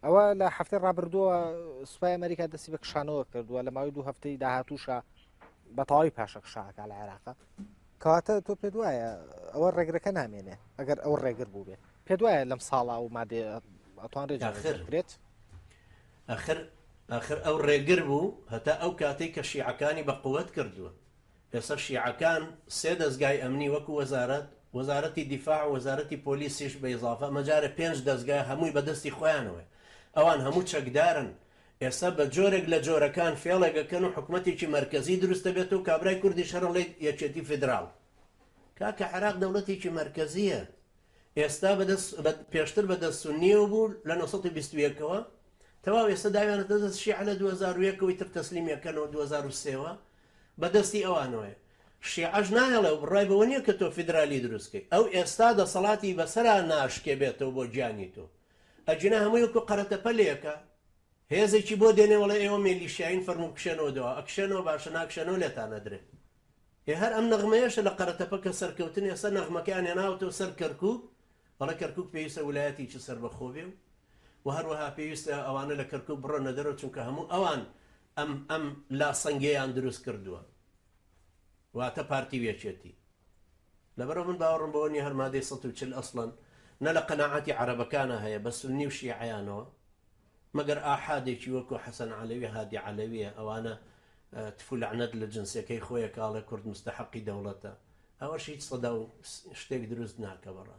ئەوە لە هەفتەی ڕابردووە سوپای ئەمریکا دەستی بە کشانەوە کردووە لە ماوەی 2 هەفتەی داهاتووشە بە تەواوی پاشە کشاکە لە عێراقا. کەواتە تۆ پێ وایە ئەوە ڕێگرەکە نامێنێ ئەگەر ئەو ڕێگر بوو بێ پێ وایە لەم ساڵا و مادێ ئەتوان ڕێجارێت ئەخر ئەو ڕێگر بوو هەتا ئەو کاتێک کە شیعەکانی بە قووەت کردووە. ئێستا شیعەکان سێ دەستگای ئەمنی وەکو وەزارەتی دیفاع و وەزارەتی پۆلیسیش بە ئیزافە مەجارە 5 دەستگای هەمووی بەدەستی خۆیانەوە. ئەوان هەموو چەکدارن. ئێستا بە جۆرێک لە جۆرەکان فێڵێگەکەن و حکوومەتێکی مرکزی دروستە بێت و کابرای کوردی شەڕڵێ یەکێتی فدرال. کاکە عێراق دەوڵەتێکی مرکزیە. ئێستا پێشتر بەدەستسونیە بوو لە 1920ەوە تەواو ئێستا داویانە دەست شیعە لە 2001ەوەی تر تەسلیمیەکەنەوە 2023ەوە بەدەستی ئەوانەوەی شیعەش نایەڵێ و بڕای بەوە نییە کە تۆ فیدرالی دروستکەی ئەو ئێستا دەسەڵاتی بەسەرا ناشکێ بێتەوە بۆ گیانی تۆ ئەجینا هەمووی وەکو قەرەتەپەلێکە هێزێکی بۆ دێنێوەڵە ئێوە مێلیشیاین فەرموو کشێنەوە دەوە ئەکشێنەوە باشە ناکشێنەوە لێتان نەدرێت هەر ئەم نەغمەیەشە لە قەرەتەپە کە سەرکەوتن ئێستا نەغمەکەیان هێناوەتەوە سەر کەرکووک بەڵە کەرکووک پێویستە ویلایەتێکی سەر بەخۆ بێ و هەروەها پێویستە ئەوانە لە کەرکووک بڕۆنە دەرەوە چونکە هەموو ئەوان ئەم لاسەنگەیان دروست کردووە واتە پارتی وێچێتی لەبەرەوە من باوەڕم بەوە نیە هەرمادەی 140 ئەسڵەن نە لە قەناعەتی عەرەبەکانە هەیە بە سونی و شیعەیانەوە مەگەر ئاحادێکی وەکو حەسەن عەلەوی هادی عەلەویە ئەوانە تفو لعنەت لە جنسەکەی خۆیە کاڵێ کورد مستەحەقی دەوڵەتە ئەوەش هیچ سەدا و شتێک دروست ناکە بەڕاست